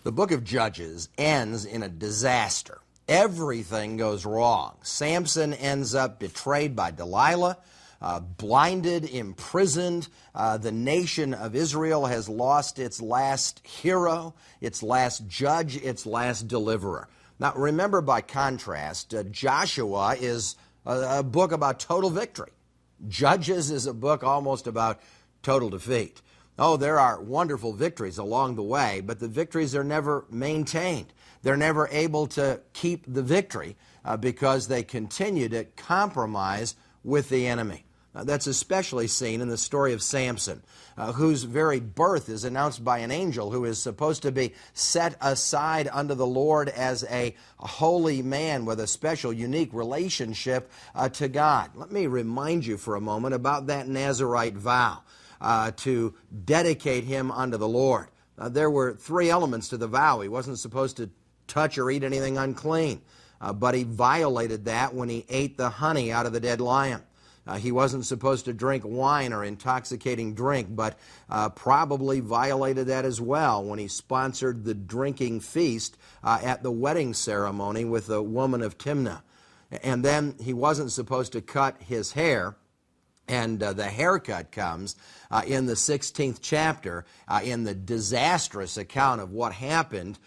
The book of Judges ends in a disaster. Everything goes wrong. Samson ends up betrayed by Delilah, blinded, imprisoned. The nation of Israel has lost its last hero, its last judge, its last deliverer. Now remember, by contrast, Joshua is a book about total victory. Judges is a book almost about total defeat. Oh, there are wonderful victories along the way, but the victories are never maintained. They're never able to keep the victory because they continue to compromise with the enemy. That's especially seen in the story of Samson, whose very birth is announced by an angel who is supposed to be set aside unto the Lord as a holy man with a special, unique relationship to God. Let me remind you for a moment about that Nazirite vow to dedicate him unto the Lord. There were three elements to the vow. He wasn't supposed to touch or eat anything unclean, but he violated that when he ate the honey out of the dead lion. He wasn't supposed to drink wine or intoxicating drink, but probably violated that as well when he sponsored the drinking feast at the wedding ceremony with the woman of Timnah. And then he wasn't supposed to cut his hair, and the haircut comes in the 16th chapter in the disastrous account of what happened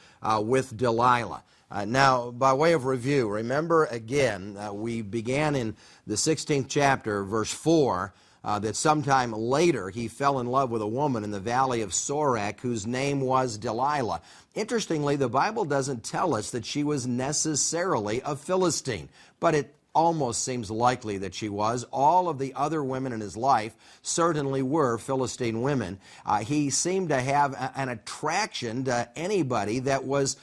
with Delilah. Now, by way of review, remember again, we began in the 16th chapter, verse 4, that sometime later he fell in love with a woman in the valley of Sorek whose name was Delilah. Interestingly, the Bible doesn't tell us that she was necessarily a Philistine, but it almost seems likely that she was. All of the other women in his life certainly were Philistine women. He seemed to have an attraction to anybody that was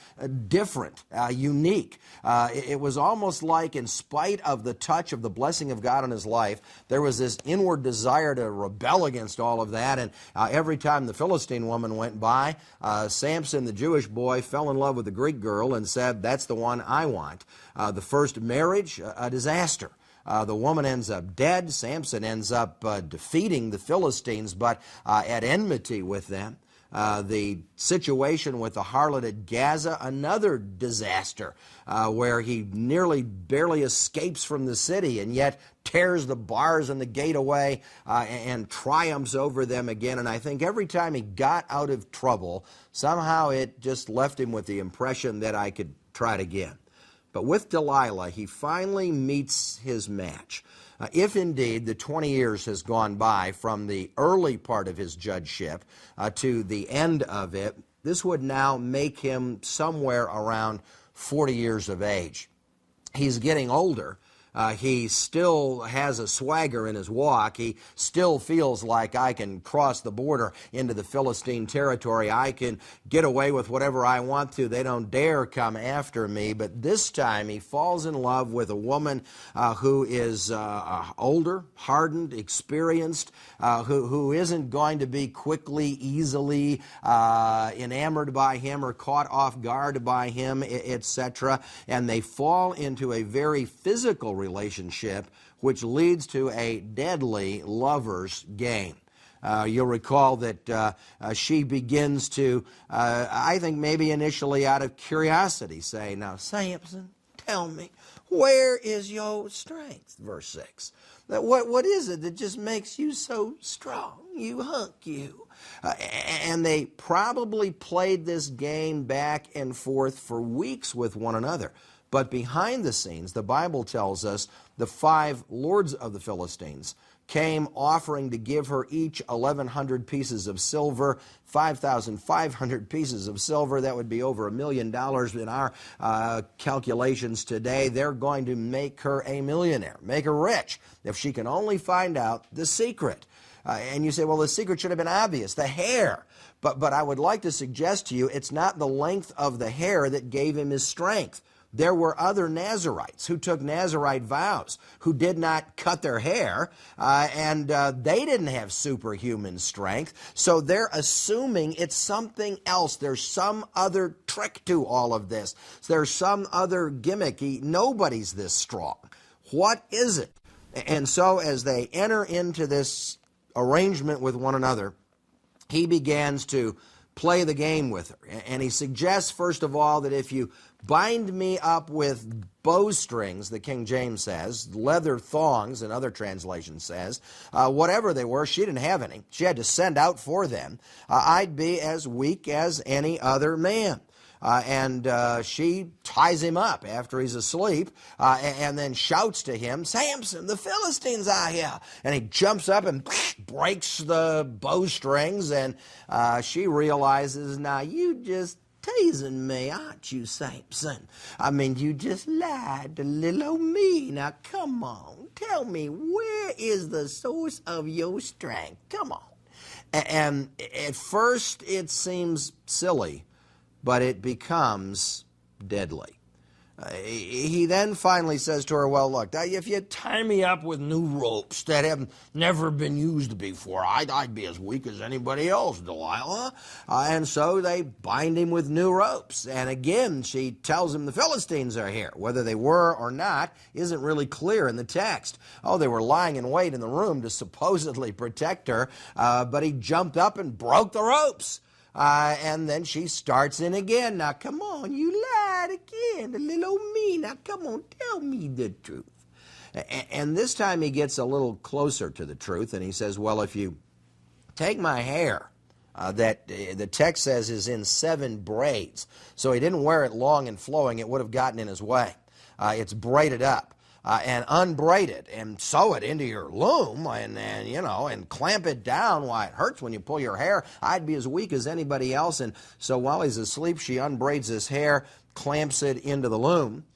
different, unique. It was almost like, in spite of the touch of the blessing of God in his life, there was this inward desire to rebel against all of that. And every time the Philistine woman went by, Samson, the Jewish boy, fell in love with the Greek girl and said, "That's the one I want." The first marriage, a disaster. The woman ends up dead. Samson ends up defeating the Philistines, but at enmity with them. The situation with the harlot at Gaza, another disaster, where he nearly barely escapes from the city and yet tears the bars and the gate away and triumphs over them again. And I think every time he got out of trouble, somehow it just left him with the impression that I could try it again. But with Delilah, he finally meets his match. If indeed the 20 years has gone by from the early part of his judgeship to the end of it, this would now make him somewhere around 40 years of age. He's getting older. He still has a swagger in his walk. He still feels like, I can cross the border into the Philistine territory. I can get away with whatever I want to. They don't dare come after me. But this time he falls in love with a woman who is older, hardened, experienced, who isn't going to be quickly, easily enamored by him or caught off guard by him, etc. And they fall into a very physical relationship, which leads to a deadly lover's game. You'll recall that she begins to, I think maybe initially out of curiosity, say, "Now, Samson, tell me, where is your strength?" Verse 6. What is it that just makes you so strong? You hunk, you. And they probably played this game back and forth for weeks with one another. But behind the scenes, the Bible tells us the 5 lords of the Philistines came offering to give her each 1,100 pieces of silver, 5,500 pieces of silver. That would be over $1 million in our calculations today. They're going to make her a millionaire, make her rich, if she can only find out the secret. And you say, well, the secret should have been obvious, the hair. But I would like to suggest to you, it's not the length of the hair that gave him his strength. There were other Nazirites who took Nazirite vows, who did not cut their hair, and they didn't have superhuman strength. So they're assuming it's something else. There's some other trick to all of this. There's some other gimmick. Nobody's this strong. What is it? And so as they enter into this arrangement with one another, he begins to play the game with her. And he suggests, first of all, that if you bind me up with bowstrings, the King James says, leather thongs, another translation says, whatever they were, she didn't have any. She had to send out for them. I'd be as weak as any other man. And she ties him up after he's asleep and then shouts to him, Samson, the Philistines are here. And he jumps up and breaks the bowstrings, and she realizes, now you just teasing me, aren't you, Samson? I mean, you just lied to little old me. Now, come on, tell me, where is the source of your strength? Come on. And at first it seems silly, but it becomes deadly. He then finally says to her, well, look, if you tie me up with new ropes that have never been used before, I'd be as weak as anybody else, Delilah. And so they bind him with new ropes. And again, she tells him the Philistines are here. Whether they were or not isn't really clear in the text. Oh, they were lying in wait in the room to supposedly protect her, but he jumped up and broke the ropes. And then she starts in again. Now, come on, you lied again, the little old me. Now, come on, tell me the truth. And this time he gets a little closer to the truth, and he says, well, if you take my hair, that the text says is in 7 braids, so he didn't wear it long and flowing, it would have gotten in his way. It's braided up. And unbraid it and sew it into your loom and clamp it down. Why, it hurts when you pull your hair. I'd be as weak as anybody else. And so while he's asleep, she unbraids his hair, clamps it into the loom,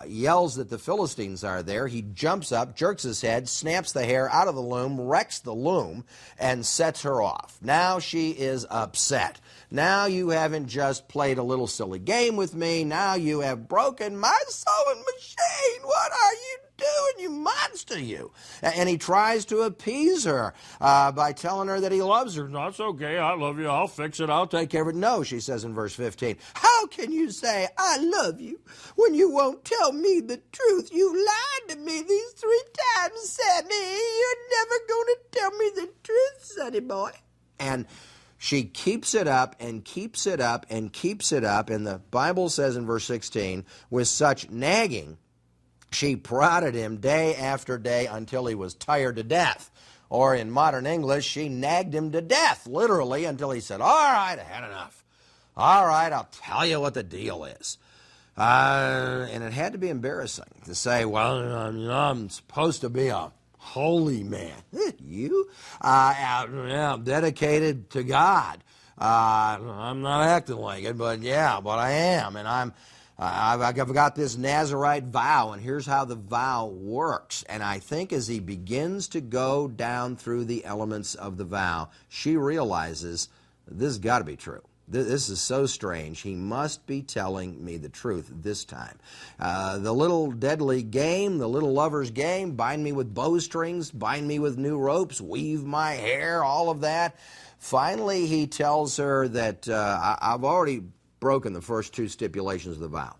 yells that the Philistines are there. He jumps up, jerks his head, snaps the hair out of the loom, wrecks the loom, and sets her off. Now she is upset. Now you haven't just played a little silly game with me. Now you have broken my sewing machine. What are you doing, you monster, you? And he tries to appease her by telling her that he loves her. That's okay. I love you. I'll fix it. I'll take care of it. No, she says in verse 15. How can you say I love you when you won't tell me the truth? You lied to me these 3 times, Sammy. You're never going to tell me the truth, sonny boy. And she keeps it up and keeps it up and keeps it up. And the Bible says in verse 16, with such nagging, she prodded him day after day until he was tired to death. Or in modern English, she nagged him to death, literally, until he said, all right, I had enough. All right, I'll tell you what the deal is. And it had to be embarrassing to say, well, I'm supposed to be a holy man. You? I'm dedicated to God. I'm not acting like it, but I am. And I've got this Nazirite vow, and here's how the vow works. And I think as he begins to go down through the elements of the vow, she realizes this has got to be true. This is so strange. He must be telling me the truth this time. The little deadly game, the little lover's game, bind me with bowstrings, bind me with new ropes, weave my hair, all of that. Finally, he tells her that I've already broken the first 2 stipulations of the vow.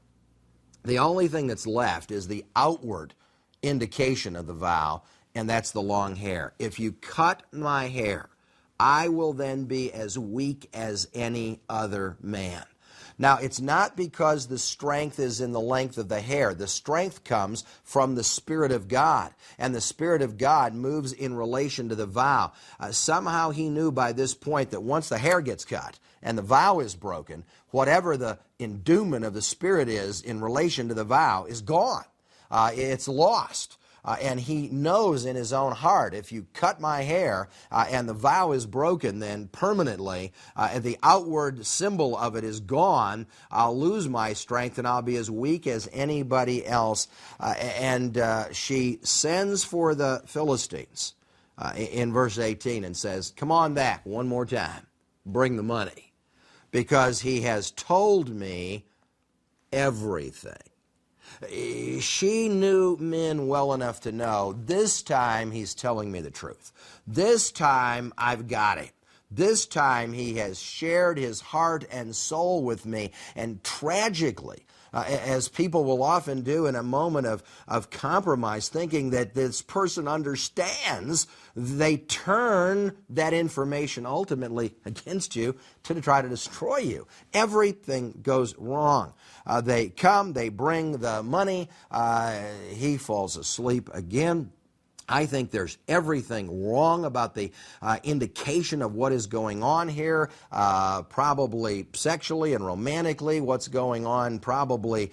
The only thing that's left is the outward indication of the vow, and that's the long hair. If you cut my hair, I will then be as weak as any other man. Now, it's not because the strength is in the length of the hair. The strength comes from the Spirit of God, and the Spirit of God moves in relation to the vow. Somehow he knew by this point that once the hair gets cut and the vow is broken, whatever the endowment of the Spirit is in relation to the vow is gone. It's lost. And he knows in his own heart, if you cut my hair and the vow is broken, then permanently, the outward symbol of it is gone, I'll lose my strength and I'll be as weak as anybody else. And she sends for the Philistines in verse 18 and says, come on back one more time, bring the money, because he has told me everything. She knew men well enough to know, this time he's telling me the truth. This time I've got him. This time he has shared his heart and soul with me. And tragically, as people will often do in a moment of compromise, thinking that this person understands, they turn that information ultimately against you to try to destroy you. Everything goes wrong. They come, they bring the money, he falls asleep again. I think there's everything wrong about the indication of what is going on here, probably sexually and romantically what's going on. Probably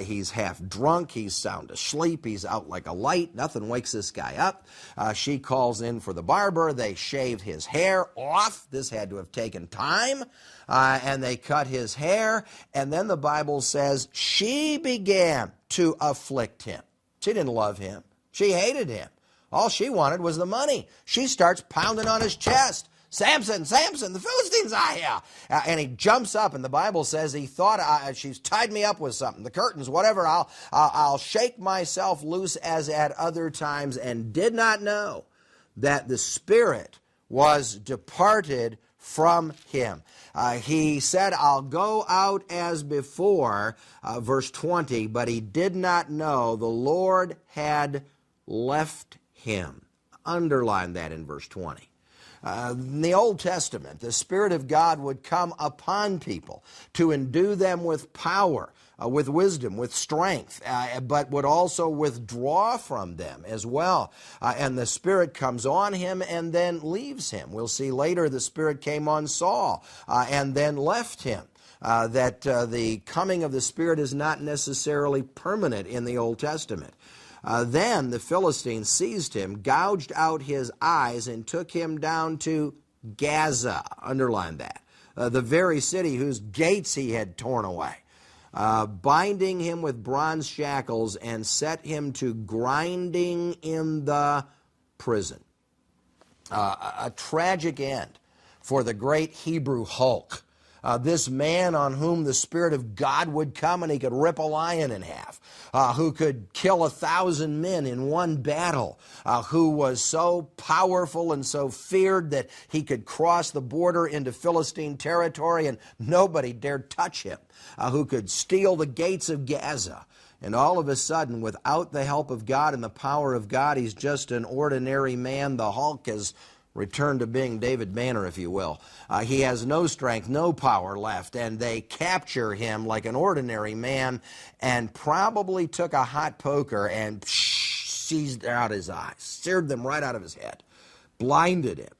he's half drunk, he's sound asleep, he's out like a light, nothing wakes this guy up. She calls in for the barber, they shave his hair off. This had to have taken time. And they cut his hair, and then the Bible says she began to afflict him. She didn't love him. She hated him. All she wanted was the money. She starts pounding on his chest. Samson, Samson, the Philistines are here. And he jumps up, and the Bible says he thought, she's tied me up with something, the curtains, whatever, I'll shake myself loose as at other times, and did not know that the spirit was departed from him. He said, I'll go out as before, verse 20, but he did not know the Lord had left him. Underline that in verse 20. In the Old Testament, the Spirit of God would come upon people to endue them with power, with wisdom, with strength, but would also withdraw from them as well. And the Spirit comes on him and then leaves him. We'll see later the Spirit came on Saul and then left him. That the coming of the Spirit is not necessarily permanent in the Old Testament. Then the Philistines seized him, gouged out his eyes, and took him down to Gaza. Underline that. The very city whose gates he had torn away. Binding him with bronze shackles and set him to grinding in the prison. A tragic end for the great Hebrew Hulk. This man on whom the Spirit of God would come and he could rip a lion in half, who could kill 1,000 men in one battle, who was so powerful and so feared that he could cross the border into Philistine territory and nobody dared touch him, who could steal the gates of Gaza. And all of a sudden, without the help of God and the power of God, he's just an ordinary man. The Hulk is returned to being David Banner, if you will. He has no strength, no power left, and they capture him like an ordinary man and probably took a hot poker and seized out his eyes, seared them right out of his head, blinded him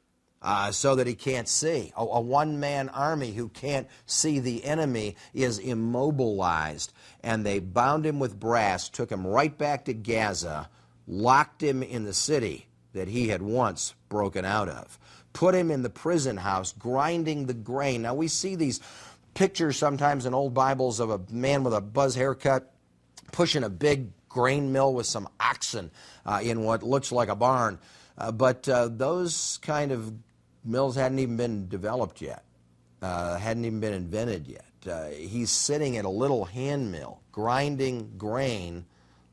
so that he can't see. A one-man army who can't see the enemy is immobilized, and they bound him with brass, took him right back to Gaza, locked him in the city that he had once broken out of, put him in the prison house, grinding the grain. Now, we see these pictures sometimes in old Bibles of a man with a buzz haircut pushing a big grain mill with some oxen in what looks like a barn. But those kind of mills hadn't even been developed yet, hadn't even been invented yet. He's sitting at a little hand mill, grinding grain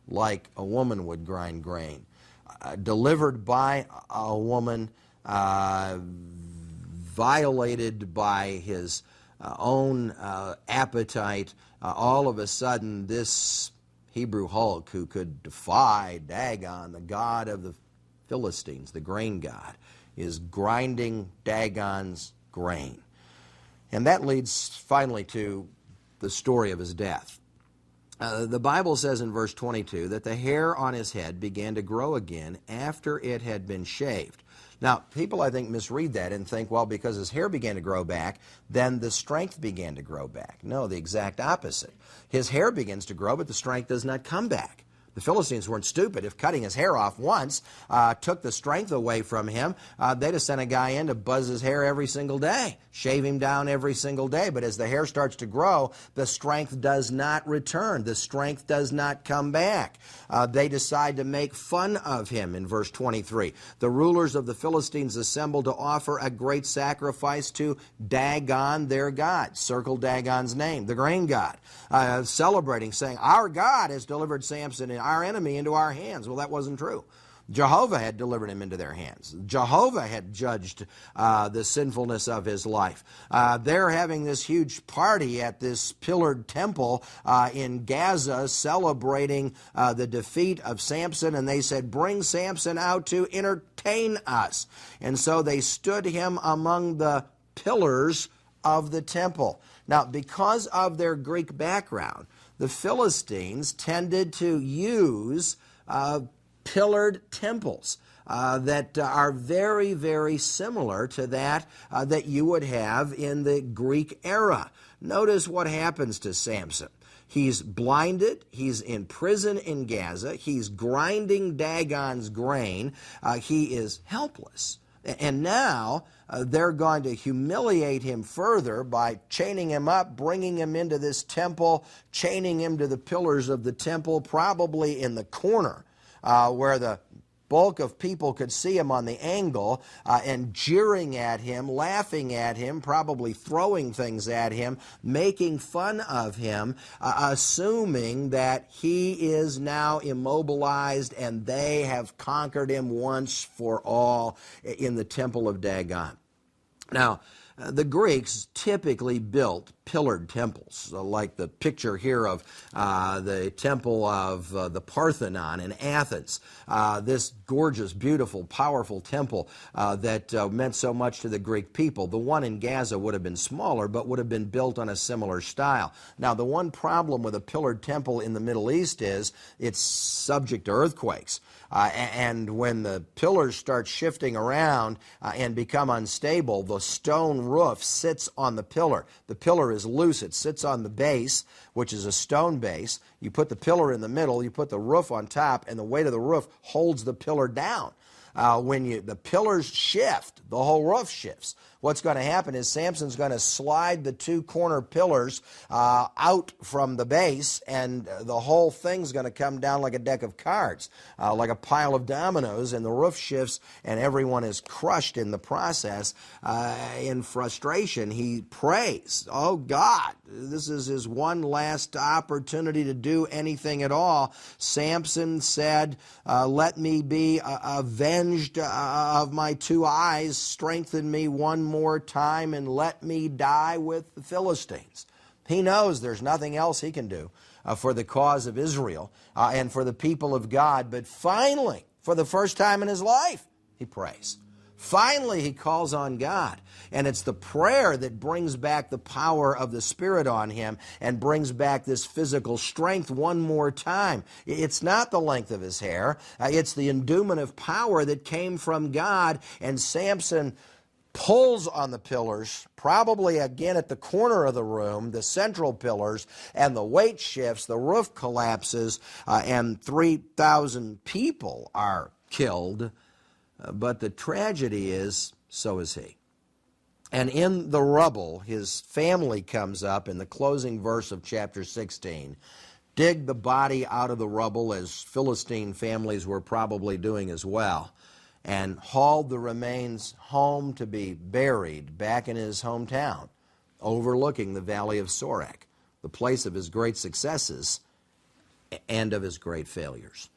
like a woman would grind grain. Delivered by a woman, violated by his own appetite. All of a sudden, this Hebrew Hulk, who could defy Dagon, the god of the Philistines, the grain god, is grinding Dagon's grain. And that leads finally to the story of his death. The Bible says in verse 22 that the hair on his head began to grow again after it had been shaved. Now, people, I think, misread that and think, well, because his hair began to grow back, then the strength began to grow back. No, the exact opposite. His hair begins to grow, but the strength does not come back. The Philistines weren't stupid. If cutting his hair off once took the strength away from him, they'd have sent a guy in to buzz his hair every single day, shave him down every single day. But as the hair starts to grow, the strength does not return. The strength does not come back. They decide to make fun of him in verse 23. The rulers of the Philistines assembled to offer a great sacrifice to Dagon, their god. Circle Dagon's name, the grain god. Celebrating, saying, our God has delivered Samson and our enemy into our hands. Well, that wasn't true. Jehovah had delivered him into their hands. Jehovah had judged the sinfulness of his life. They're having this huge party at this pillared temple in Gaza celebrating the defeat of Samson, and they said, "Bring Samson out to entertain us." And so they stood him among the pillars of the temple. Now, because of their Greek background, the Philistines tended to use pillared temples that are very, very similar to that that you would have in the Greek era. Notice what happens to Samson. He's blinded. He's in prison in Gaza. He's grinding Dagon's grain. He is helpless. And now they're going to humiliate him further by chaining him up, bringing him into this temple, chaining him to the pillars of the temple, probably in the corner where the bulk of people could see him on the angle, and jeering at him, laughing at him, probably throwing things at him, making fun of him, assuming that he is now immobilized and they have conquered him once for all in the temple of Dagon. Now, the Greeks typically built pillared temples, like the picture here of the temple of the Parthenon in Athens. This gorgeous, beautiful, powerful temple that meant so much to the Greek people. The one in Gaza would have been smaller, but would have been built on a similar style. Now, the one problem with a pillared temple in the Middle East is it's subject to earthquakes. And when the pillars start shifting around and become unstable, the stone roof sits on the pillar. The pillar is loose. It sits on the base, which is a stone base. You put the pillar in the middle, you put the roof on top, and the weight of the roof holds the pillar down. When the pillars shift, the whole roof shifts. What's going to happen is Samson's going to slide the two corner pillars out from the base, and the whole thing's going to come down like a deck of cards, like a pile of dominoes, and the roof shifts, and everyone is crushed in the process. In frustration, he prays, "Oh God, this is his one last opportunity to do anything at all." Samson said, "Let me be avenged of my two eyes, strengthen me one more time, and let me die with the Philistines." He knows there's nothing else he can do for the cause of Israel and for the people of God. But finally, for the first time in his life, he prays. Finally, he calls on God. And it's the prayer that brings back the power of the Spirit on him and brings back this physical strength one more time. It's not the length of his hair. It's the endowment of power that came from God. And Samson pulls on the pillars, probably again at the corner of the room, the central pillars, and the weight shifts, the roof collapses, and 3,000 people are killed. But the tragedy is, so is he. And in the rubble, his family comes up in the closing verse of chapter 16, dig the body out of the rubble, as Philistine families were probably doing as well, and hauled the remains home to be buried back in his hometown, overlooking the valley of Sorek, the place of his great successes and of his great failures.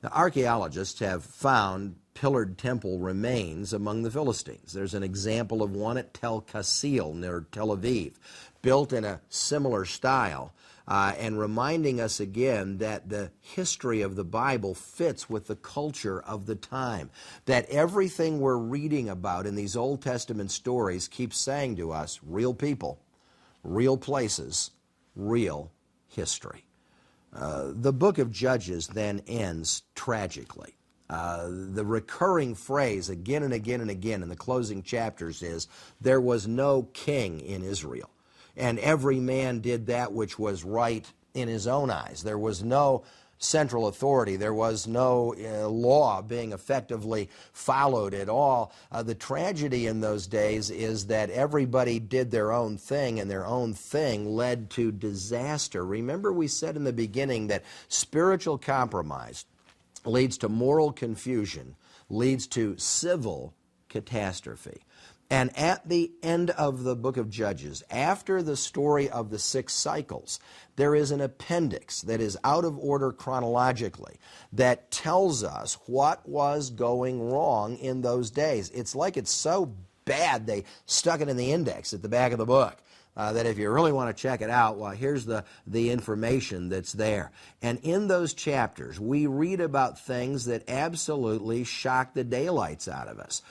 Now, archaeologists have found pillared temple remains among the Philistines. There's an example of one at Tel Kasil near Tel Aviv, built in a similar style, and reminding us again that the history of the Bible fits with the culture of the time, that everything we're reading about in these Old Testament stories keeps saying to us, real people, real places, real history. The book of Judges then ends tragically. The recurring phrase again and again and again in the closing chapters is, there was no king in Israel, and every man did that which was right in his own eyes. There was no central authority. There was no law being effectively followed at all. The tragedy in those days is that everybody did their own thing, and their own thing led to disaster. Remember, we said in the beginning that spiritual compromise leads to moral confusion, leads to civil catastrophe. And at the end of the book of Judges, after the story of the 6 cycles, there is an appendix that is out of order chronologically that tells us what was going wrong in those days. It's like it's so bad they stuck it in the index at the back of the book. That if you really want to check it out, well, here's the information that's there. And in those chapters, we read about things that absolutely shock the daylights out of us.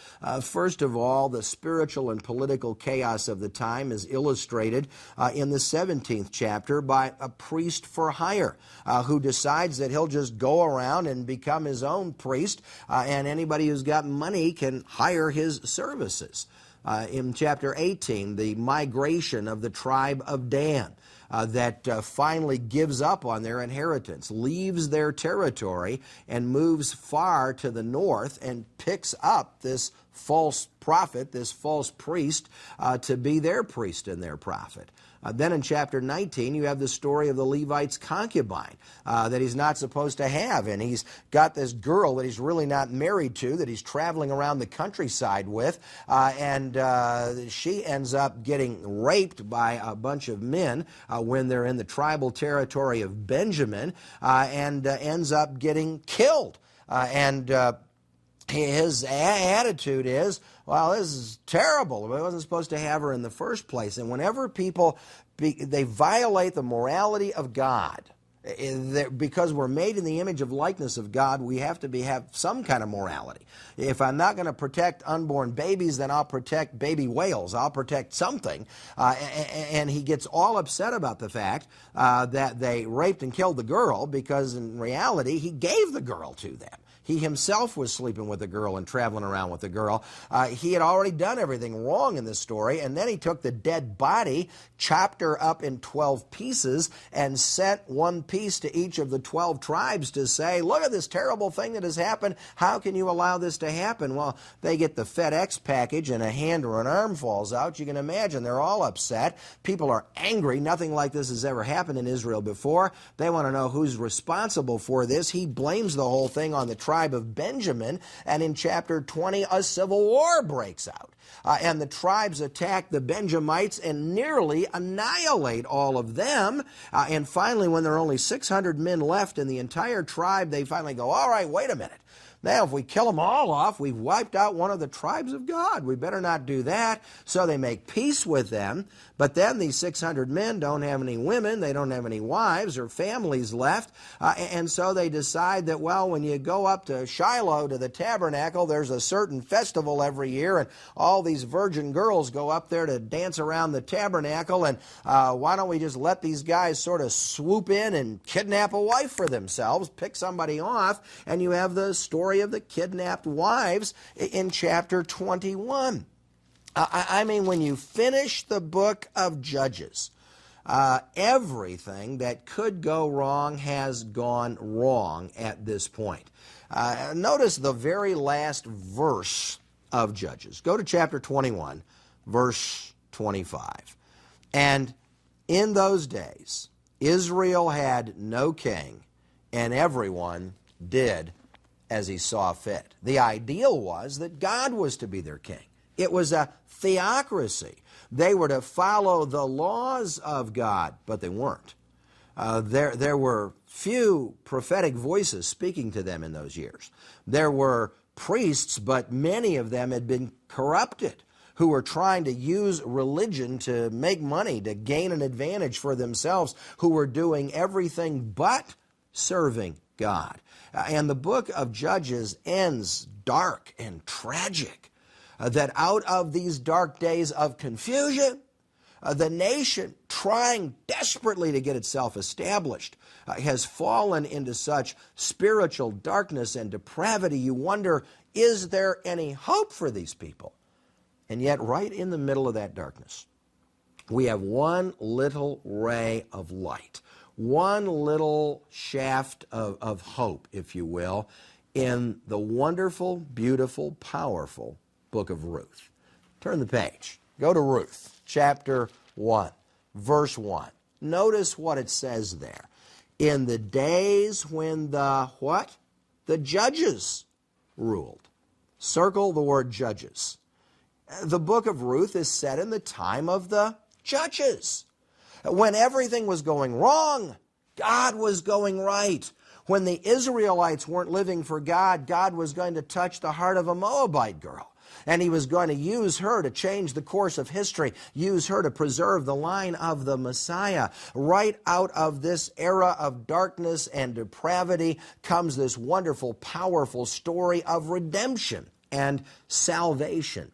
First of all, the spiritual and political chaos of the time is illustrated in the 17th chapter by a priest for hire who decides that he'll just go around and become his own priest, and anybody who's got money can hire his services. In chapter 18, the migration of the tribe of Dan that finally gives up on their inheritance, leaves their territory, and moves far to the north and picks up this false prophet, this false priest, to be their priest and their prophet. Then in chapter 19, you have the story of the Levite's concubine that he's not supposed to have. And he's got this girl that he's really not married to, that he's traveling around the countryside with. And she ends up getting raped by a bunch of men when they're in the tribal territory of Benjamin, and ends up getting killed. His attitude is, well, this is terrible. I wasn't supposed to have her in the first place. And whenever people, they violate the morality of God, because we're made in the image of likeness of God, we have to have some kind of morality. If I'm not going to protect unborn babies, then I'll protect baby whales. I'll protect something. And he gets all upset about the fact that they raped and killed the girl, because in reality, he gave the girl to them. He himself was sleeping with the girl and traveling around with the girl. He had already done everything wrong in this story, and then he took the dead body, chopped her up in 12 pieces, and sent one piece to each of the 12 tribes to say, look at this terrible thing that has happened. How can you allow this to happen? Well, they get the FedEx package and a hand or an arm falls out. You can imagine they're all upset. People are angry. Nothing like this has ever happened in Israel before. They want to know who's responsible for this. He blames the whole thing on the tribe of Benjamin, and in chapter 20 a civil war breaks out. And the tribes attack the Benjamites and nearly annihilate all of them. And finally, when there are only 600 men left in the entire tribe, they finally go, all right, wait a minute. Now, if we kill them all off, we've wiped out one of the tribes of God. We better not do that. So they make peace with them. But then these 600 men don't have any women. They don't have any wives or families left. And so they decide that, well, when you go up to Shiloh to the tabernacle, there's a certain festival every year, and all these virgin girls go up there to dance around the tabernacle. And why don't we just let these guys sort of swoop in and kidnap a wife for themselves, pick somebody off, and you have the story of the kidnapped wives in chapter 21. I mean, when you finish the book of Judges, everything that could go wrong has gone wrong at this point. Notice the very last verse of Judges. Go to chapter 21, verse 25. And in those days, Israel had no king, and everyone did as he saw fit. The ideal was that God was to be their king. It was a theocracy. They were to follow the laws of God, but they weren't. There were few prophetic voices speaking to them in those years. There were priests, but many of them had been corrupted, who were trying to use religion to make money, to gain an advantage for themselves, who were doing everything but serving God. And the book of Judges ends dark and tragic. That out of these dark days of confusion, the nation, trying desperately to get itself established, has fallen into such spiritual darkness and depravity. You wonder, is there any hope for these people? And yet, right in the middle of that darkness, we have one little ray of light, one little shaft of hope, if you will, in the wonderful, beautiful, powerful book of Ruth. Turn the page. Go to Ruth, chapter 1, verse 1. Notice what it says there. In the days when the what? The judges ruled. Circle the word judges. The book of Ruth is set in the time of the judges. When everything was going wrong, God was going right. When the Israelites weren't living for God, God was going to touch the heart of a Moabite girl. And he was going to use her to change the course of history, use her to preserve the line of the Messiah. Right out of this era of darkness and depravity comes this wonderful, powerful story of redemption and salvation.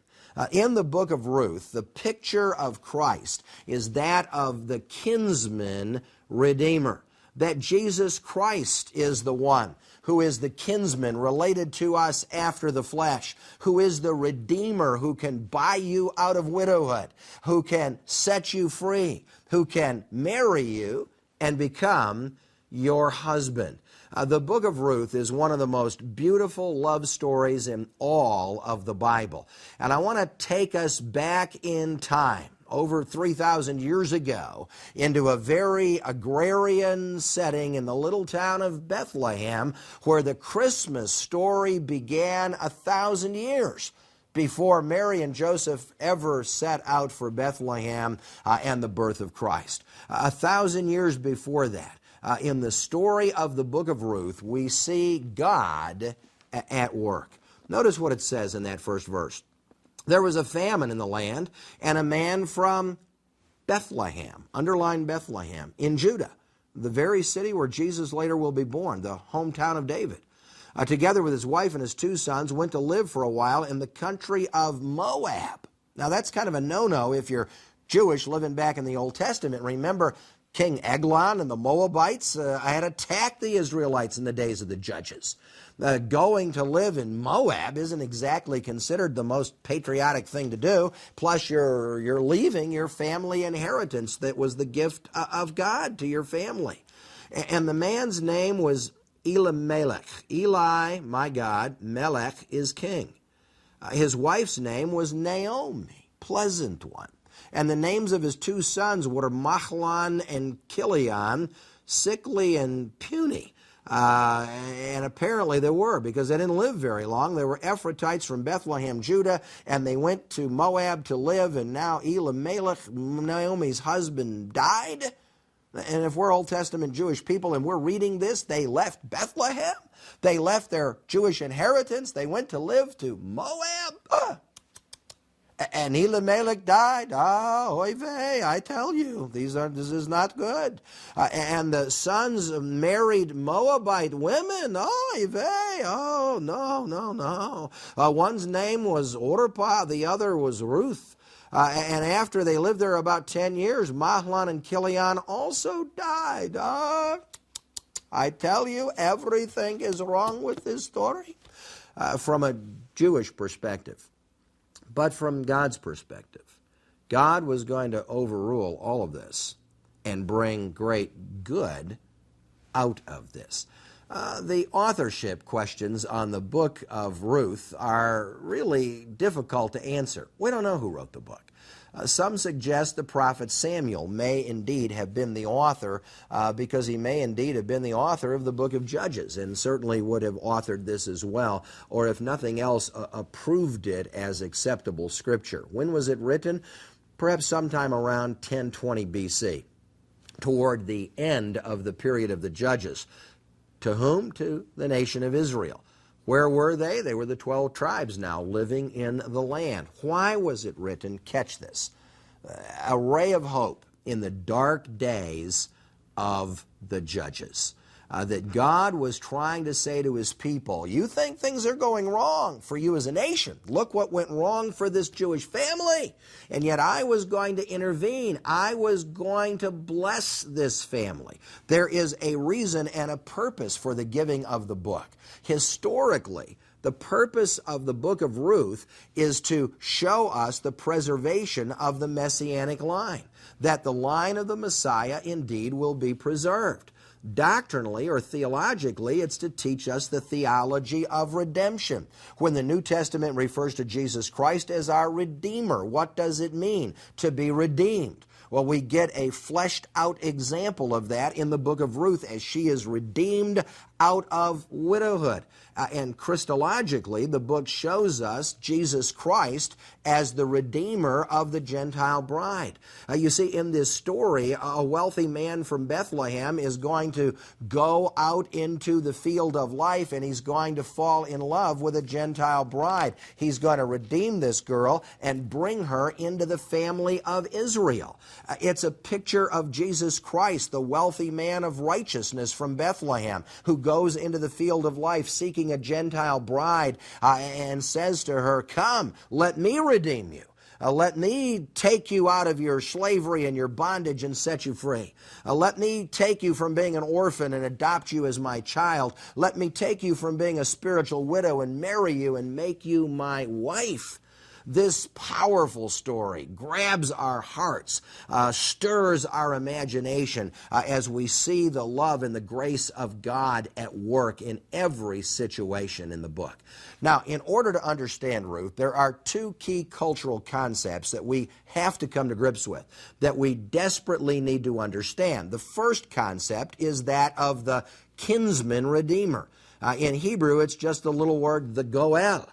In the book of Ruth, the picture of Christ is that of the kinsman redeemer, that Jesus Christ is the one who is the kinsman related to us after the flesh, who is the redeemer who can buy you out of widowhood, who can set you free, who can marry you and become your husband. The book of Ruth is one of the most beautiful love stories in all of the Bible. And I want to take us back in time, over 3,000 years ago, into a very agrarian setting in the little town of Bethlehem, where the Christmas story began 1,000 years before Mary and Joseph ever set out for Bethlehem and the birth of Christ. 1,000 years before that, in the story of the book of Ruth, we see God at work. Notice what it says in that first verse. There was a famine in the land, and a man from Bethlehem, underline Bethlehem, in Judah, the very city where Jesus later will be born, the hometown of David, together with his wife and his 2 sons, went to live for a while in the country of Moab. Now that's kind of a no-no if you're Jewish living back in the Old Testament. Remember, King Eglon and the Moabites had attacked the Israelites in the days of the Judges. Going to live in Moab isn't exactly considered the most patriotic thing to do. Plus, you're leaving your family inheritance that was the gift of God to your family. And the man's name was Elimelech. Eli, my God, Melech is king. His wife's name was Naomi, pleasant one. And the names of his 2 sons were Mahlon and Chilion, sickly and puny. And apparently they were, because they didn't live very long. They were Ephrathites from Bethlehem, Judah, and they went to Moab to live, and now Elimelech, Naomi's husband, died. And if we're Old Testament Jewish people and we're reading this, they left Bethlehem. They left their Jewish inheritance. They went to live to Moab. And Elimelech died. Oy vey, I tell you, this is not good. And the sons married Moabite women. Oy vey, oh, no. One's name was Orpah, the other was Ruth. And after they lived there about 10 years, Mahlon and Chilion also died. I tell you, everything is wrong with this story from a Jewish perspective. But from God's perspective, God was going to overrule all of this and bring great good out of this. The authorship questions on the book of Ruth are really difficult to answer. We don't know who wrote the book. Some suggest the prophet Samuel may indeed have been the author because he may indeed have been the author of the book of Judges and certainly would have authored this as well, or if nothing else, approved it as acceptable scripture. When was it written? Perhaps sometime around 1020 BC, toward the end of the period of the Judges. To whom? To the nation of Israel. Where were they? They were the 12 tribes now living in the land. Why was it written? Catch this. A ray of hope in the dark days of the Judges. That God was trying to say to his people, you think things are going wrong for you as a nation. Look what went wrong for this Jewish family. And yet I was going to intervene. I was going to bless this family. There is a reason and a purpose for the giving of the book. Historically, the purpose of the book of Ruth is to show us the preservation of the Messianic line, that the line of the Messiah indeed will be preserved. Doctrinally or theologically, it's to teach us the theology of redemption. When the New Testament refers to Jesus Christ as our Redeemer, what does it mean to be redeemed? Well, we get a fleshed out example of that in the book of Ruth as she is redeemed out of widowhood. And Christologically, the book shows us Jesus Christ as the Redeemer of the Gentile bride. You see, in this story, a wealthy man from Bethlehem is going to go out into the field of life, and he's going to fall in love with a Gentile bride. He's going to redeem this girl and bring her into the family of Israel. It's a picture of Jesus Christ, the wealthy man of righteousness from Bethlehem, who goes into the field of life seeking a Gentile bride and says to her, "Come, let me redeem you. Let me take you out of your slavery and your bondage and set you free. Let me take you from being an orphan and adopt you as my child. Let me take you from being a spiritual widow and marry you and make you my wife." This powerful story grabs our hearts, stirs our imagination as we see the love and the grace of God at work in every situation in the book. Now, in order to understand Ruth, there are two key cultural concepts that we have to come to grips with, that we desperately need to understand. The first concept is that of the kinsman redeemer. In Hebrew, it's just the little word, the goel.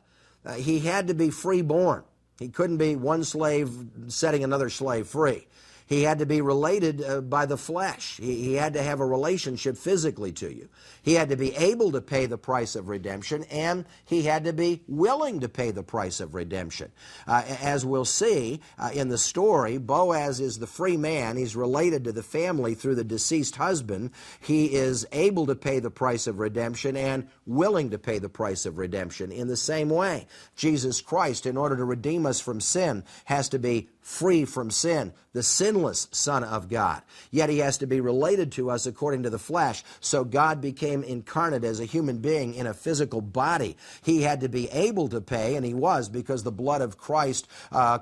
He had to be freeborn. He couldn't be one slave setting another slave free. He had to be related by the flesh. He had to have a relationship physically to you. He had to be able to pay the price of redemption, and he had to be willing to pay the price of redemption. As we'll see in the story, Boaz is the free man. He's related to the family through the deceased husband. He is able to pay the price of redemption and willing to pay the price of redemption. In the same way, Jesus Christ, in order to redeem us from sin, has to be free from sin, the sinless Son of God. Yet he has to be related to us according to the flesh. So God became incarnate as a human being in a physical body. He had to be able to pay, and he was, because the blood of Christ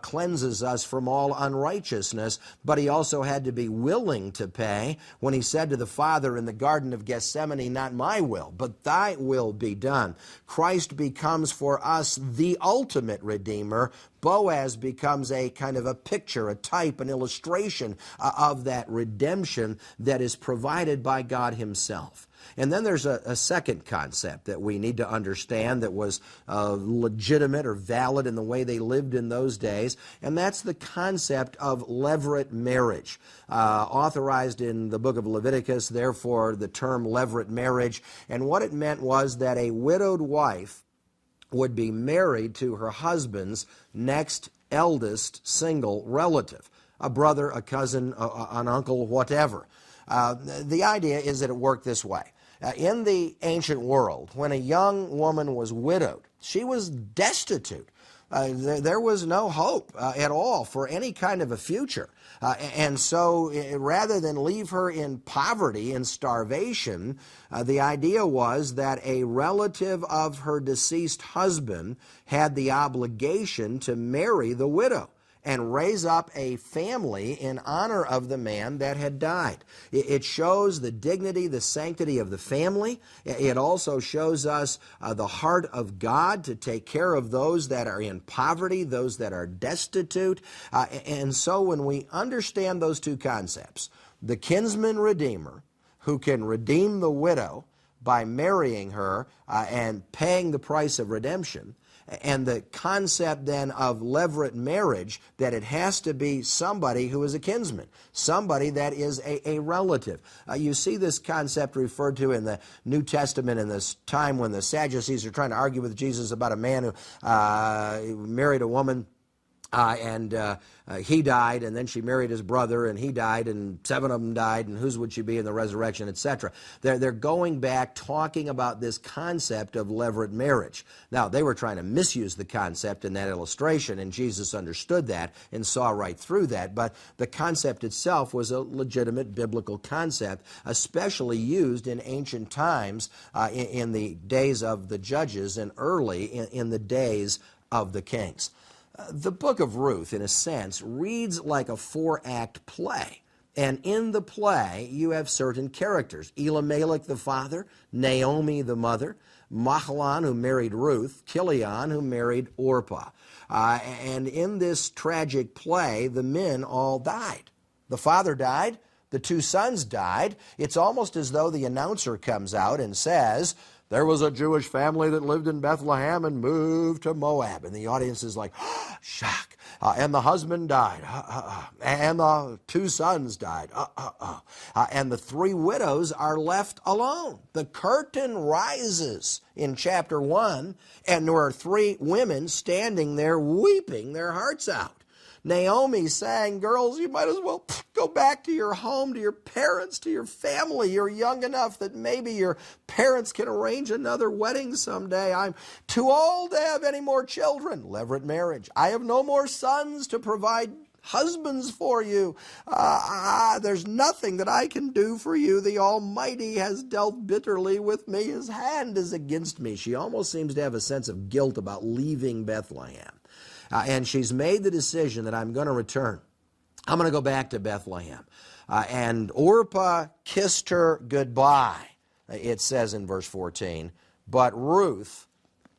cleanses us from all unrighteousness. But he also had to be willing to pay when he said to the Father in the Garden of Gethsemane, "Not my will, but thy will be done." Christ becomes for us the ultimate Redeemer. Boaz becomes a kind of a picture, a type, an illustration of that redemption that is provided by God himself. And then there's a second concept that we need to understand that was legitimate or valid in the way they lived in those days, and that's the concept of levirate marriage. Authorized in the book of Leviticus, therefore, the term levirate marriage. And what it meant was that a widowed wife would be married to her husband's next eldest single relative, a brother, a cousin, an uncle, whatever. The idea is that it worked this way. In the ancient world, when a young woman was widowed, she was destitute. There was no hope at all for any kind of a future. And so rather than leave her in poverty and starvation, the idea was that a relative of her deceased husband had the obligation to marry the widow and raise up a family in honor of the man that had died. It shows the dignity, the sanctity of the family. It also shows us the heart of God to take care of those that are in poverty, those that are destitute. And so when we understand those two concepts, the kinsman redeemer who can redeem the widow by marrying her and paying the price of redemption, and the concept then of levirate marriage, that it has to be somebody who is a kinsman, somebody that is a relative. You see this concept referred to in the New Testament in this time when the Sadducees are trying to argue with Jesus about a man who married a woman and he died, and then she married his brother, and he died, and 7 of them died, and whose would she be in the resurrection, etc. They're going back talking about this concept of levirate marriage. Now, they were trying to misuse the concept in that illustration, and Jesus understood that and saw right through that, but the concept itself was a legitimate biblical concept, especially used in ancient times in the days of the judges and early in the days of the kings. The book of Ruth, in a sense, reads like a 4-act play. And in the play, you have certain characters. Elimelech, the father, Naomi, the mother, Mahlon, who married Ruth, Chilion, who married Orpah. And in this tragic play, the men all died. The father died, the the 2 sons died, it's almost as though the announcer comes out and says, there was a Jewish family that lived in Bethlehem and moved to Moab. And the audience is like, shock. And the husband died. And the 2 sons died. And the 3 widows are left alone. The curtain rises in chapter 1, and there are 3 women standing there weeping their hearts out. Naomi saying, girls, you might as well go back to your home, to your parents, to your family. You're young enough that maybe your parents can arrange another wedding someday. I'm too old to have any more children. Levirate marriage. I have no more sons to provide husbands for you. There's nothing that I can do for you. The Almighty has dealt bitterly with me. His hand is against me. She almost seems to have a sense of guilt about leaving Bethlehem. And she's made the decision that I'm going to return. I'm going to go back to Bethlehem. And Orpah kissed her goodbye, it says in verse 14. But Ruth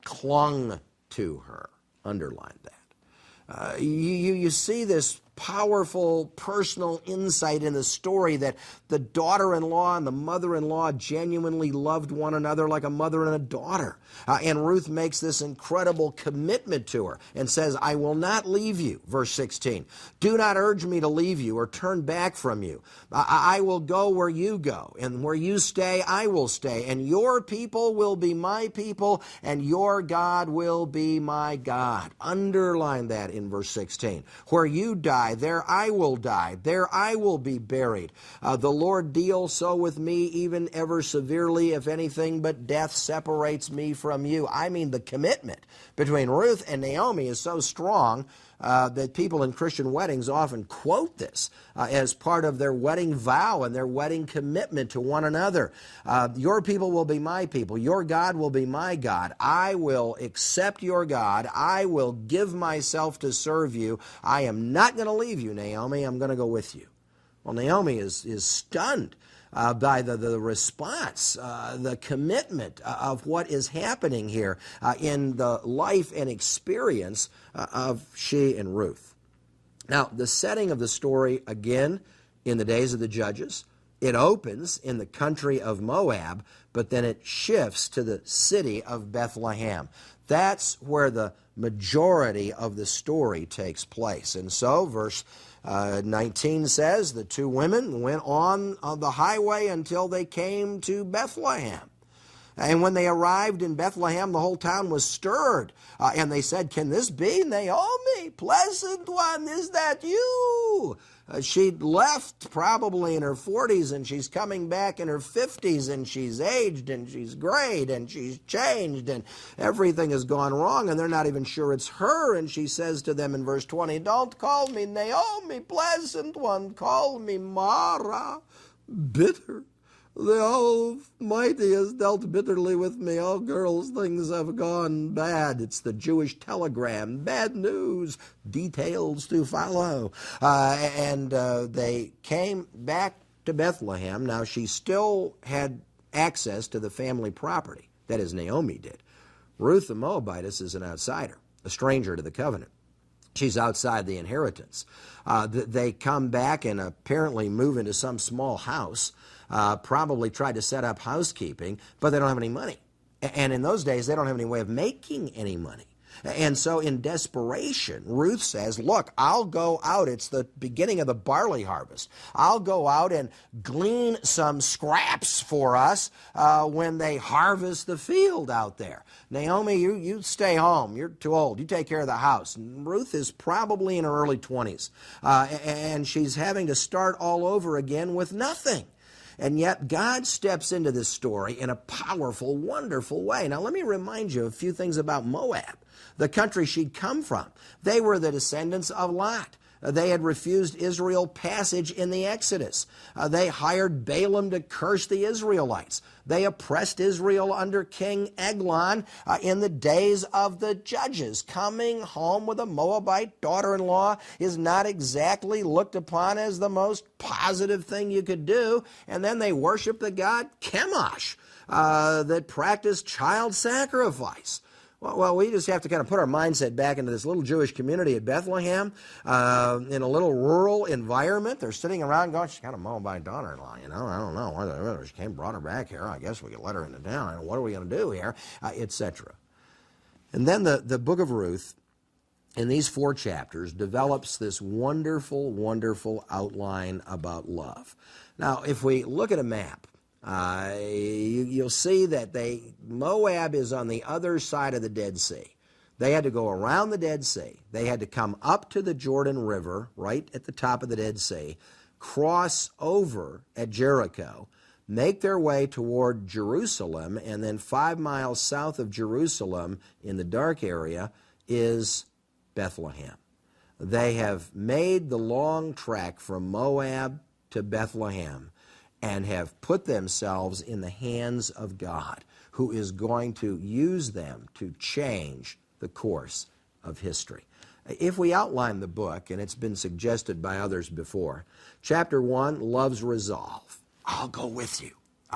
clung to her. Underline that. You see this powerful personal insight in the story that the daughter-in-law and the mother-in-law genuinely loved one another like a mother and a daughter. And Ruth makes this incredible commitment to her and says, I will not leave you, verse 16. Do not urge me to leave you or turn back from you. I will go where you go, and where you stay, I will stay. And your people will be my people, and your God will be my God. Underline that in verse 16. Where you die, there I will die. There I will be buried. The Lord deal so with me, even ever severely, if anything but death separates me from you. I mean, the commitment between Ruth and Naomi is so strong that people in Christian weddings often quote this as part of their wedding vow and their wedding commitment to one another. Your people will be my people. Your God will be my God. I will accept your God. I will give myself to serve you. I am not going to leave you, Naomi. I'm going to go with you. Well, Naomi is stunned by the response, the commitment of what is happening here in the life and experience of she and Ruth. Now, the setting of the story, again, in the days of the Judges, it opens in the country of Moab, but then it shifts to the city of Bethlehem. That's where the majority of the story takes place. And so, verse 19 says, the 2 women went on the highway until they came to Bethlehem. And when they arrived in Bethlehem, the whole town was stirred. And they said, can this be Naomi, pleasant one? Is that you? She'd left probably in her 40s, and she's coming back in her 50s, and she's aged, and she's grayed, and she's changed, and everything has gone wrong, and they're not even sure it's her. And she says to them in verse 20, don't call me Naomi, pleasant one. Call me Mara, bitter. The Almighty has dealt bitterly with me. Oh, girls, things have gone bad. It's the Jewish telegram. Bad news. Details to follow. And they came back to Bethlehem. Now, she still had access to the family property. That is, Naomi did. Ruth the Moabitess is an outsider, a stranger to the covenant. She's outside the inheritance. They come back and apparently move into some small house. Probably tried to set up housekeeping, but they don't have any money. And in those days, they don't have any way of making any money. And so in desperation, Ruth says, look, I'll go out. It's the beginning of the barley harvest. I'll go out and glean some scraps for us when they harvest the field out there. Naomi, you stay home. You're too old. You take care of the house. And Ruth is probably in her early 20s. And she's having to start all over again with nothing. And yet God steps into this story in a powerful, wonderful way. Now let me remind you a few things about Moab, the country she'd come from. They were the descendants of Lot. They had refused Israel passage in the Exodus. They hired Balaam to curse the Israelites. They oppressed Israel under King Eglon in the days of the Judges. Coming home with a Moabite daughter-in-law is not exactly looked upon as the most positive thing you could do. And then they worship the god Chemosh that practiced child sacrifice. Well, we just have to kind of put our mindset back into this little Jewish community at Bethlehem, in a little rural environment. They're sitting around going, she's kind of Moabite daughter-in-law, you know. I don't know whether she came, brought her back here. I guess we could let her into town. What are we going to do here, etc. And then the book of Ruth, in these 4 chapters, develops this wonderful, wonderful outline about love. Now, if we look at a map, you'll see that Moab is on the other side of the Dead Sea. They had to go around the Dead Sea. They had to come up to the Jordan River, right at the top of the Dead Sea, cross over at Jericho, make their way toward Jerusalem, and then 5 miles south of Jerusalem in the dark area is Bethlehem. They have made the long trek from Moab to Bethlehem and have put themselves in the hands of God, who is going to use them to change the course of history. If we outline the book, and it's been suggested by others before, chapter 1, love's resolve. I'll go with you.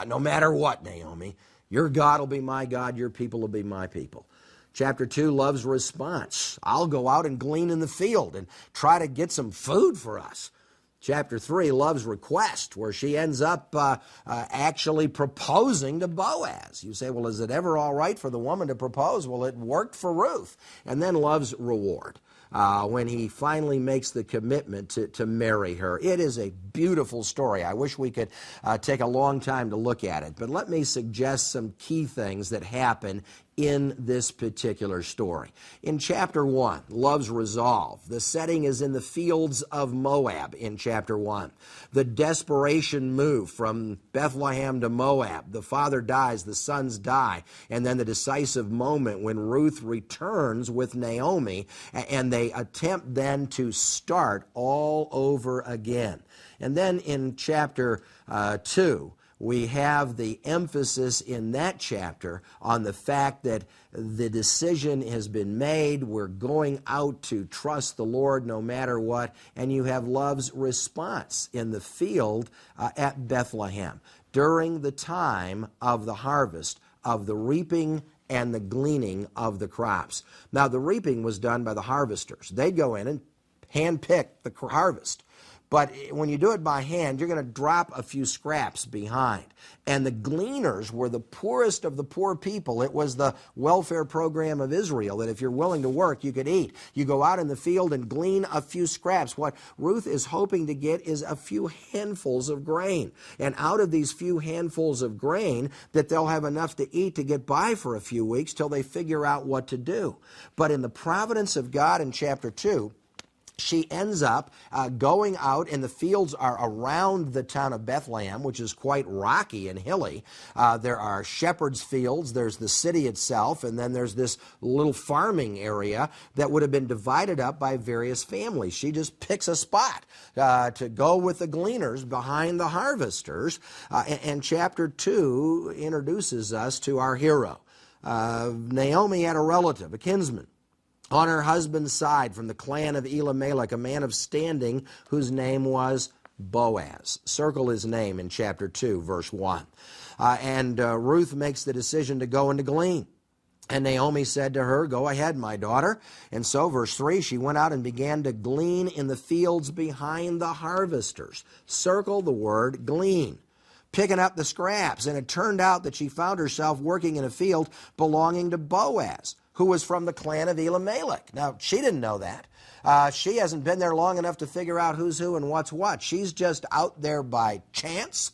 No matter what, Naomi. Your God will be my God, your people will be my people. Chapter 2, love's response. I'll go out and glean in the field and try to get some food for us. Chapter 3, love's request, where she ends up actually proposing to Boaz. You say, well, is it ever all right for the woman to propose? Well, it worked for Ruth. And then love's reward, when he finally makes the commitment to marry her. It is a beautiful story. I wish we could take a long time to look at it. But let me suggest some key things that happen in this particular story. In chapter 1, love's resolve. The setting is in the fields of Moab in chapter 1. The desperation move from Bethlehem to Moab. The father dies, the sons die, and then the decisive moment when Ruth returns with Naomi, and they attempt then to start all over again. And then in chapter 2, we have the emphasis in that chapter on the fact that the decision has been made. We're going out to trust the Lord no matter what. And you have love's response in the field at Bethlehem during the time of the harvest, of the reaping and the gleaning of the crops. Now, the reaping was done by the harvesters. They'd go in and handpick the harvest. But when you do it by hand, you're going to drop a few scraps behind. And the gleaners were the poorest of the poor people. It was the welfare program of Israel that if you're willing to work, you could eat. You go out in the field and glean a few scraps. What Ruth is hoping to get is a few handfuls of grain. And out of these few handfuls of grain, that they'll have enough to eat to get by for a few weeks till they figure out what to do. But in the providence of God in chapter 2, she ends up going out, and the fields are around the town of Bethlehem, which is quite rocky and hilly. There are shepherds' fields, there's the city itself, and then there's this little farming area that would have been divided up by various families. She just picks a spot to go with the gleaners behind the harvesters. And chapter 2 introduces us to our hero. Naomi had a relative, a kinsman, on her husband's side from the clan of Elimelech, a man of standing whose name was Boaz. Circle his name in chapter 2, verse 1. And Ruth makes the decision to go and to glean. And Naomi said to her, "Go ahead, my daughter." And so, verse 3, she went out and began to glean in the fields behind the harvesters. Circle the word glean, picking up the scraps. And it turned out that she found herself working in a field belonging to Boaz, who was from the clan of Elimelech. Now, she didn't know that. She hasn't been there long enough to figure out who's who and what's what. She's just out there by chance,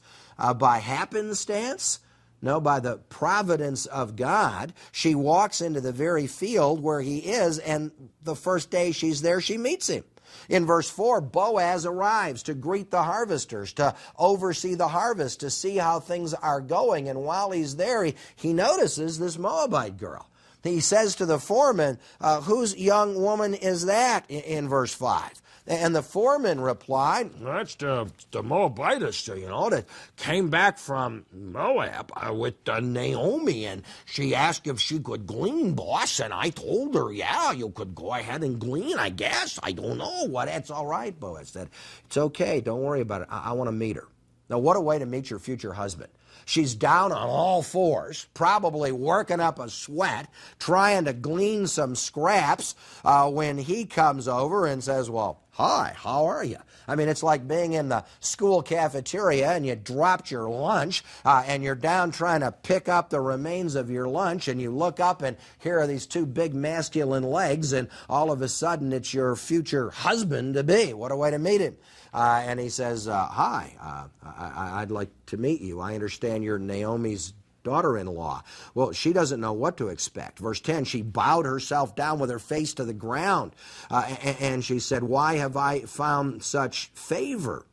by happenstance. No, by the providence of God. She walks into the very field where he is, and the first day she's there, she meets him. In verse 4, Boaz arrives to greet the harvesters, to oversee the harvest, to see how things are going. And while he's there, he notices this Moabite girl. He says to the foreman, whose young woman is that, in verse 5? And the foreman replied, "That's the Moabitess, that came back from Moab with Naomi, and she asked if she could glean, boss, and I told her, yeah, you could go ahead and glean, I guess. I don't know what." "That's all right," Boaz said. "It's okay. Don't worry about it. I want to meet her." Now, what a way to meet your future husband. She's down on all fours, probably working up a sweat, trying to glean some scraps when he comes over and says, well, hi, how are you? I mean, it's like being in the school cafeteria and you dropped your lunch and you're down trying to pick up the remains of your lunch, and you look up and here are these two big masculine legs, and all of a sudden it's your future husband-to-be. What a way to meet him. And he says, hi, I'd like to meet you. I understand you're Naomi's daughter-in-law. Well, she doesn't know what to expect. Verse 10, she bowed herself down with her face to the ground, and she said, why have I found such favor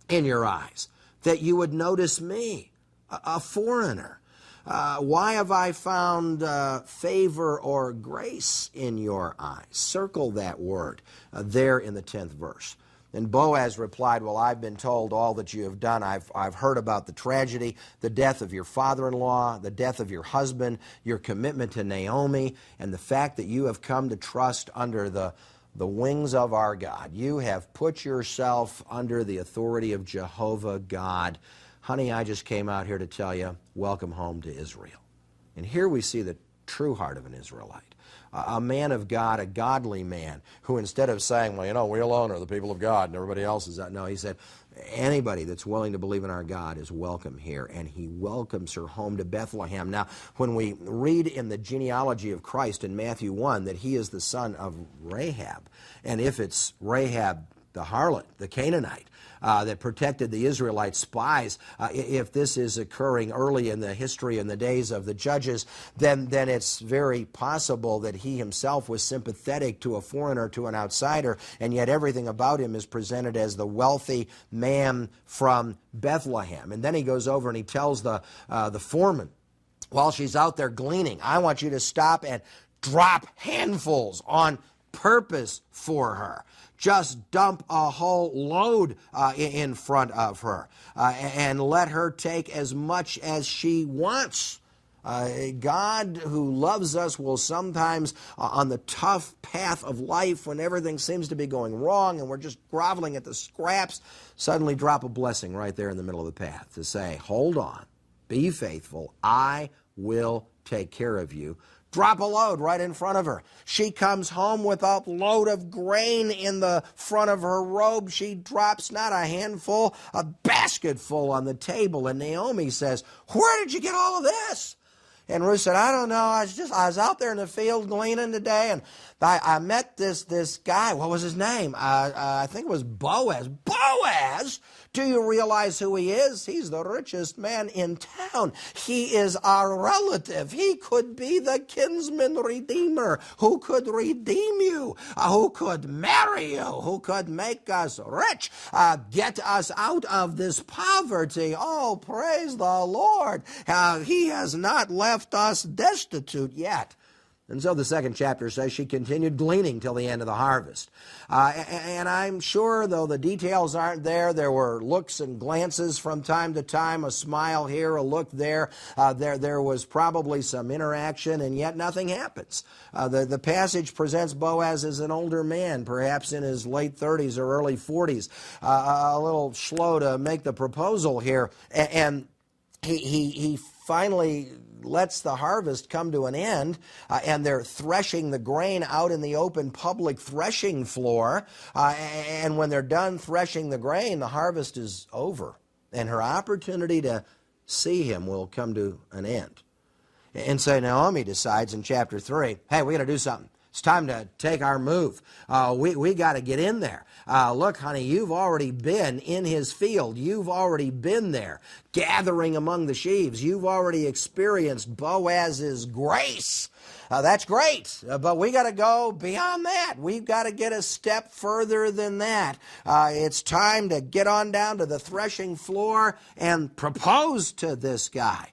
in your eyes that you would notice me, a foreigner? Why have I found favor or grace in your eyes? Circle that word there in the 10th verse. And Boaz replied, well, I've been told all that you have done. I've heard about the tragedy, the death of your father-in-law, the death of your husband, your commitment to Naomi, and the fact that you have come to trust under the wings of our God. You have put yourself under the authority of Jehovah God. Honey, I just came out here to tell you, welcome home to Israel. And here we see the true heart of an Israelite. A man of God, a godly man, who instead of saying, well, you know, we alone are the people of God and everybody else is that. No, he said, anybody that's willing to believe in our God is welcome here. And he welcomes her home to Bethlehem. Now, when we read in the genealogy of Christ in Matthew 1 that he is the son of Rahab, and if it's Rahab the harlot, the Canaanite, that protected the Israelite spies, if this is occurring early in the history and the days of the judges, then it's very possible that he himself was sympathetic to a foreigner, to an outsider, and yet everything about him is presented as the wealthy man from Bethlehem. And then he goes over and he tells the foreman, while she's out there gleaning, I want you to stop and drop handfuls on purpose for her. Just dump a whole load in front of her and let her take as much as she wants. God who loves us will sometimes, on the tough path of life, when everything seems to be going wrong and we're just groveling at the scraps, suddenly drop a blessing right there in the middle of the path to say, hold on, be faithful, I will take care of you. Drop a load right in front of her. She comes home with a load of grain in the front of her robe. She drops not a handful, a basket full on the table. And Naomi says, where did you get all of this? And Ruth said, I don't know. I was out there in the field gleaning today, and I met this guy. What was his name? I think it was Boaz. Boaz? Do you realize who he is? He's the richest man in town. He is our relative. He could be the kinsman redeemer who could redeem you, who could marry you, who could make us rich, get us out of this poverty. Oh, praise the Lord. He has not left us destitute yet. And so the second chapter says she continued gleaning till the end of the harvest. And I'm sure, though the details aren't there, there were looks and glances from time to time, a smile here, a look there. There was probably some interaction, and yet nothing happens. The passage presents Boaz as an older man, perhaps in his late 30s or early 40s, a little slow to make the proposal here. And he finally lets the harvest come to an end, and they're threshing the grain out in the open public threshing floor. And when they're done threshing the grain, the harvest is over, and her opportunity to see him will come to an end. And so Naomi decides in chapter 3, hey, we got to do something. It's time to take our move. We got to get in there. Look, honey, you've already been in his field. You've already been there, gathering among the sheaves. You've already experienced Boaz's grace. That's great, but we got to go beyond that. We've got to get a step further than that. It's time to get on down to the threshing floor and propose to this guy.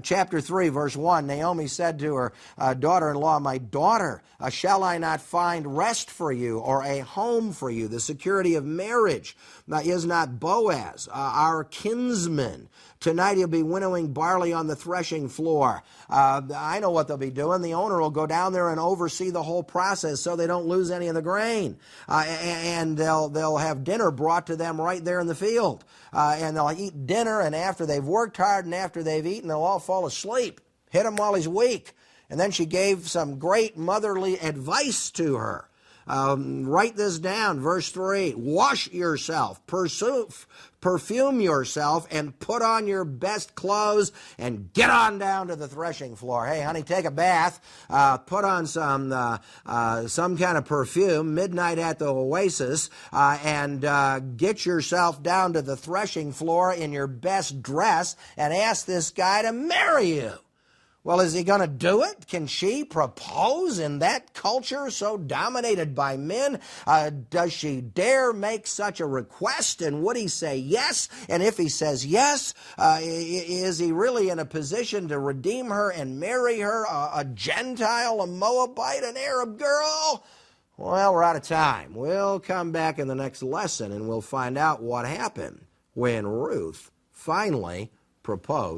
Chapter 3, verse 1, Naomi said to her daughter-in-law, "My daughter, shall I not find rest for you, or a home for you? The security of marriage is not Boaz, our kinsman. Tonight he'll be winnowing barley on the threshing floor." I know what they'll be doing. The owner will go down there and oversee the whole process so they don't lose any of the grain. And they'll have dinner brought to them right there in the field. And they'll eat dinner, and after they've worked hard and after they've eaten, they'll all fall asleep. Hit him while he's weak. And then she gave some great motherly advice to her. Write this down, verse 3. Wash yourself, perfume yourself, and put on your best clothes, and get on down to the threshing floor. Hey, honey, take a bath, put on some kind of perfume, midnight at the oasis, and get yourself down to the threshing floor in your best dress, and ask this guy to marry you. Well, is he going to do it? Can she propose in that culture so dominated by men? Does she dare make such a request? And would he say yes? And if he says yes, is he really in a position to redeem her and marry her, a Gentile, a Moabite, an Arab girl? Well, we're out of time. We'll come back in the next lesson and we'll find out what happened when Ruth finally proposed.